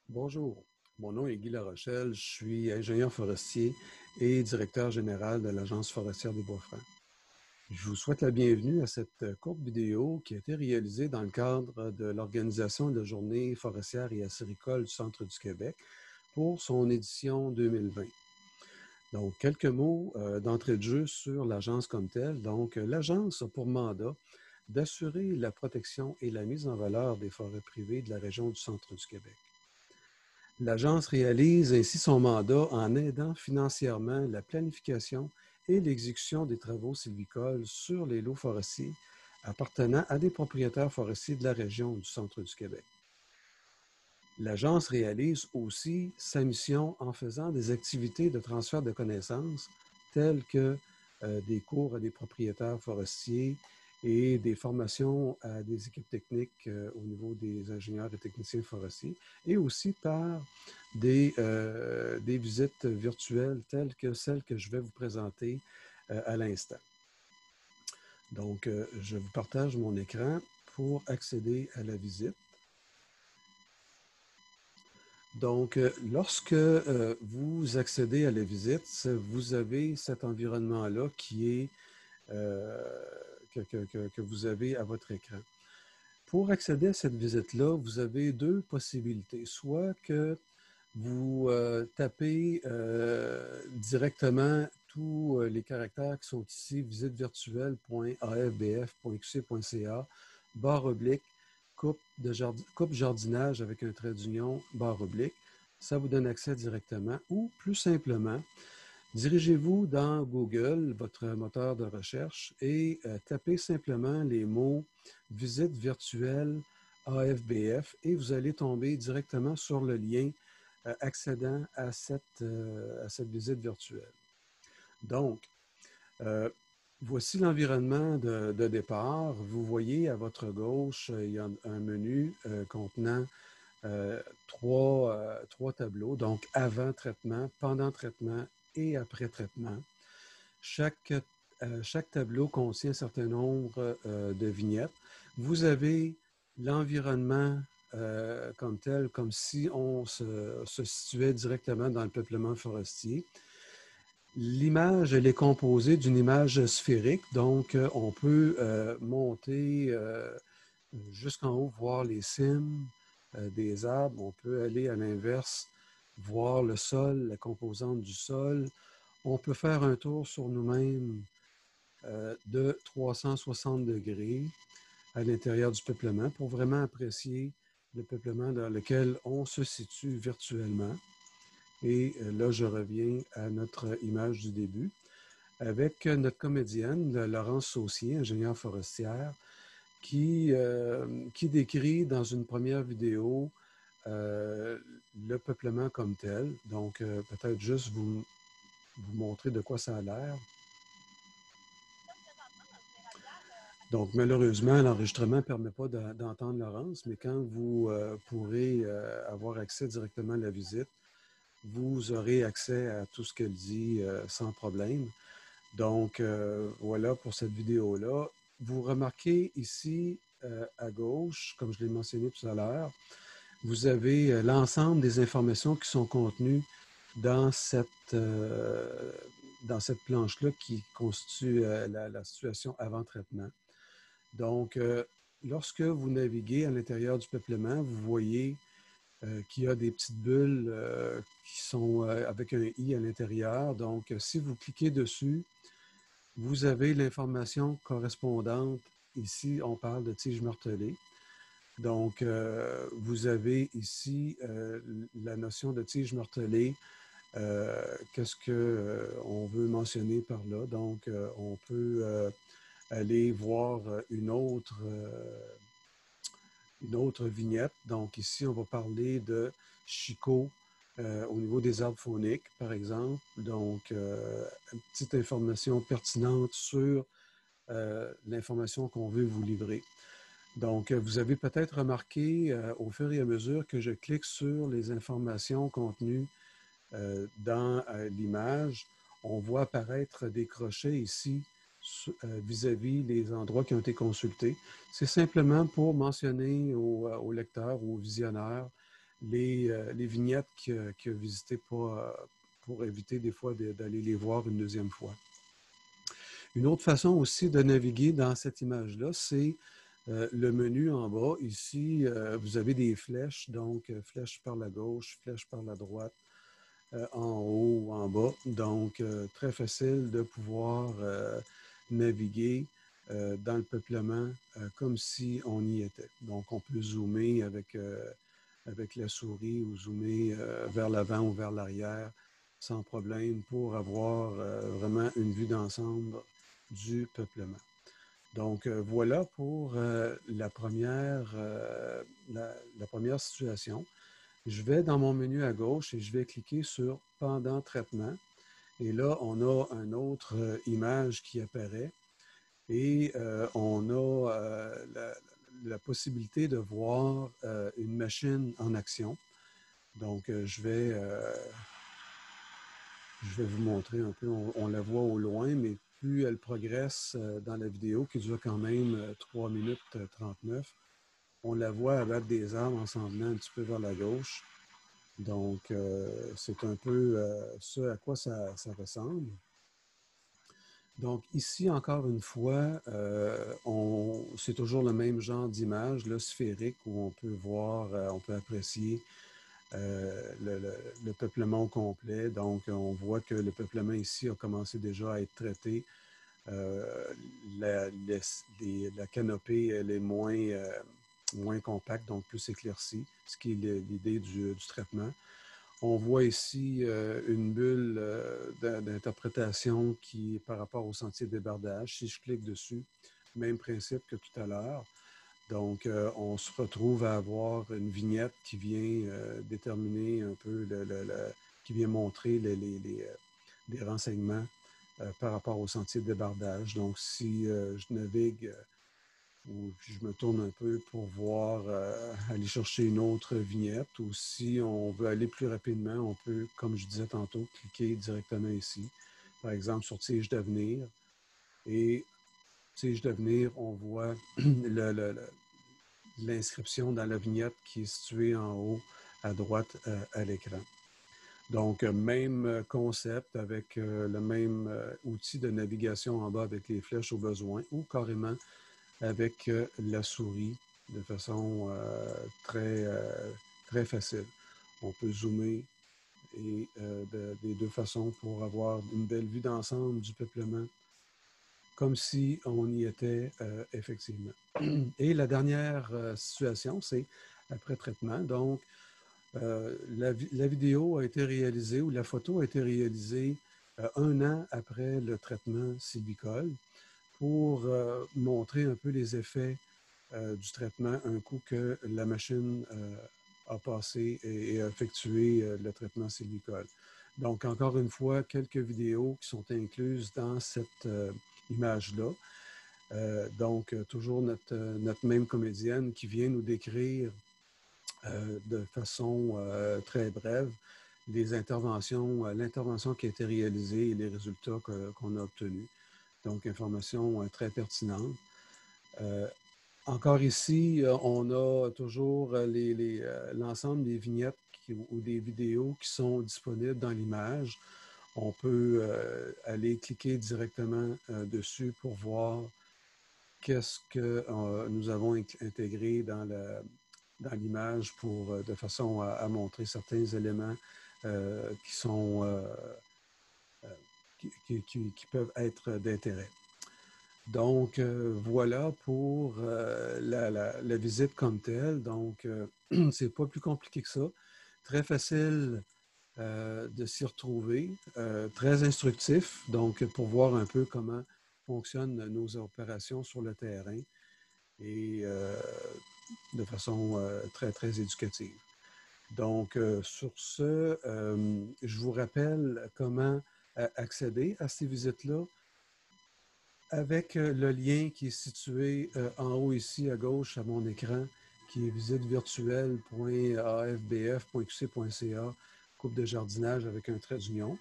Bonjour, mon nom est Guy Larochelle, je suis ingénieur forestier et directeur général de l'Agence forestière des Bois-Francs. Je vous souhaite la bienvenue à cette courte vidéo qui a été réalisée dans le cadre de l'organisation de la Journée forestière et acéricole du Centre du Québec pour son édition 2020. Donc, quelques mots d'entrée de jeu sur l'agence comme telle. Donc, l'agence a pour mandat d'assurer la protection et la mise en valeur des forêts privées de la région du Centre du Québec. L'agence réalise ainsi son mandat en aidant financièrement la planification et l'exécution des travaux sylvicoles sur les lots forestiers appartenant à des propriétaires forestiers de la région du Centre du Québec. L'agence réalise aussi sa mission en faisant des activités de transfert de connaissances telles que des cours à des propriétaires forestiers et des formations à des équipes techniques au niveau des ingénieurs et techniciens forestiers, et aussi par des visites virtuelles telles que celles que je vais vous présenter à l'instant. Donc, je vous partage mon écran pour accéder à la visite. Donc, lorsque vous accédez à la visite, vous avez cet environnement-là qui est que vous avez à votre écran. Pour accéder à cette visite-là, vous avez deux possibilités. Soit que vous tapez directement tous les caractères qui sont ici, visitevirtuelle.afbf.qc.ca, /, coupe jardinage avec un trait d'union, /. Ça vous donne accès directement. Ou plus simplement, dirigez-vous dans Google, votre moteur de recherche, et tapez simplement les mots « Visite virtuelle AFBF » et vous allez tomber directement sur le lien accédant à cette visite virtuelle. Donc, voici l'environnement de départ. Vous voyez à votre gauche, il y a un menu contenant trois tableaux, donc avant traitement, pendant traitement et après traitement. Chaque tableau contient un certain nombre de vignettes. Vous avez l'environnement comme tel, comme si on se situait directement dans le peuplement forestier. L'image, elle est composée d'une image sphérique, donc on peut monter jusqu'en haut, voir les cimes des arbres. On peut aller à l'inverse, voir le sol, la composante du sol. On peut faire un tour sur nous-mêmes de 360 degrés à l'intérieur du peuplement pour vraiment apprécier le peuplement dans lequel on se situe virtuellement. Et là, je reviens à notre image du début avec notre comédienne, Laurence Saucier, ingénieure forestière, qui décrit dans une première vidéo le peuplement comme tel. Donc, peut-être juste vous montrer de quoi ça a l'air. Donc, malheureusement, l'enregistrement ne permet pas d'entendre Laurence, mais quand vous pourrez avoir accès directement à la visite, vous aurez accès à tout ce qu'elle dit sans problème. Donc, voilà pour cette vidéo-là. Vous remarquez ici à gauche, comme je l'ai mentionné tout à l'heure, vous avez l'ensemble des informations qui sont contenues dans cette planche-là qui constitue la situation avant traitement. Donc, lorsque vous naviguez à l'intérieur du peuplement, vous voyez qu'il y a des petites bulles qui sont avec un « i » à l'intérieur. Donc, si vous cliquez dessus, vous avez l'information correspondante. Ici, on parle de tige martelée. Donc, vous avez ici la notion de tige martelée. Qu'est-ce qu'on veut mentionner par là? Donc, on peut aller voir une autre vignette. Donc, ici, on va parler de chicot au niveau des arbres fauniques, par exemple. Donc, une petite information pertinente sur l'information qu'on veut vous livrer. Donc, vous avez peut-être remarqué au fur et à mesure que je clique sur les informations contenues dans l'image, on voit apparaître des crochets ici vis-à-vis les endroits qui ont été consultés. C'est simplement pour mentionner au lecteur ou au visionnaire les vignettes qu'il a visitées pour éviter des fois d'aller les voir une deuxième fois. Une autre façon aussi de naviguer dans cette image-là, c'est le menu en bas. Ici, vous avez des flèches, donc flèches par la gauche, flèches par la droite, en haut, en bas. Donc, très facile de pouvoir naviguer dans le peuplement comme si on y était. Donc, on peut zoomer avec la souris ou zoomer vers l'avant ou vers l'arrière sans problème pour avoir vraiment une vue d'ensemble du peuplement. Donc, voilà pour la première situation. Je vais dans mon menu à gauche et je vais cliquer sur « Pendant traitement ». Et là, on a une autre image qui apparaît et on a la possibilité de voir une machine en action. Donc, je vais vous montrer un peu. On la voit au loin, mais plus elle progresse dans la vidéo, qui dure quand même 3 minutes 39, on la voit abattre des arbres en s'en venant un petit peu vers la gauche. Donc, c'est un peu ce à quoi ça ressemble. Donc, ici, encore une fois, c'est toujours le même genre d'image, là, sphérique, où on peut voir, on peut apprécier le peuplement au complet. Donc, on voit que le peuplement ici a commencé déjà à être traité. La canopée, elle est moins compacte, donc plus éclaircie, ce qui est l'idée du traitement. On voit ici une bulle d'interprétation qui est par rapport au sentier de débardage. Si je clique dessus, même principe que tout à l'heure. Donc, on se retrouve à avoir une vignette qui vient déterminer un peu, qui vient montrer des renseignements par rapport au sentier de débardage. Donc, si je navigue ou je me tourne un peu pour voir, aller chercher une autre vignette, ou si on veut aller plus rapidement, on peut, comme je disais tantôt, cliquer directement ici. Par exemple, sur Tige d'avenir. Et Tige d'avenir, on voit l'inscription dans la vignette qui est située en haut à droite à l'écran. Donc, même concept avec le même outil de navigation en bas avec les flèches au besoin ou carrément avec la souris de façon très facile. On peut zoomer et des deux façons pour avoir une belle vue d'ensemble du peuplement comme si on y était effectivement. Et la dernière situation, c'est après traitement. Donc, la vidéo a été réalisée ou la photo a été réalisée 1 an après le traitement sylvicole pour montrer un peu les effets du traitement un coup que la machine a passé et a effectué le traitement sylvicole. Donc, encore une fois, quelques vidéos qui sont incluses dans cette image-là. Donc, toujours notre même comédienne qui vient nous décrire de façon très brève les interventions, l'intervention qui a été réalisée et les résultats qu'on a obtenus. Donc, information très pertinente. Encore ici, on a toujours l'ensemble des vignettes ou des vidéos qui sont disponibles dans l'image. On peut aller cliquer directement dessus pour voir qu'est-ce que nous avons intégré dans l'image de façon à montrer certains éléments qui sont qui peuvent être d'intérêt. Donc, voilà pour la visite comme telle. Donc, c'est pas plus compliqué que ça. Très facile de s'y retrouver. Très instructif, donc pour voir un peu comment fonctionnent nos opérations sur le terrain et de façon très éducative. Donc, sur ce, je vous rappelle comment accéder à ces visites-là avec le lien qui est situé en haut ici à gauche à mon écran, qui est visitevirtuelle.afbf.qc.ca, coupe de jardinage avec un trait d'union.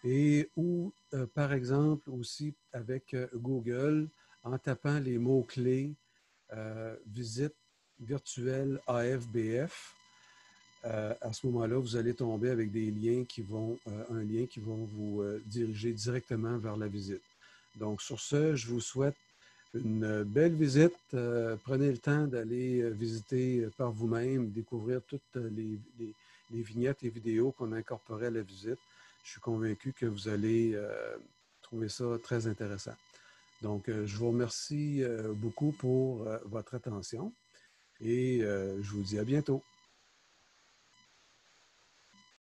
Et ou, par exemple, aussi avec Google, en tapant les mots-clés visite virtuelle AFBF, À ce moment-là, vous allez tomber avec des liens qui vont, un lien qui vont vous diriger directement vers la visite. Donc, sur ce, je vous souhaite une belle visite. Prenez le temps d'aller visiter par vous-même, découvrir toutes les vignettes et vidéos qu'on a incorporées à la visite. Je suis convaincu que vous allez trouver ça très intéressant. Donc, je vous remercie beaucoup pour votre attention et je vous dis à bientôt.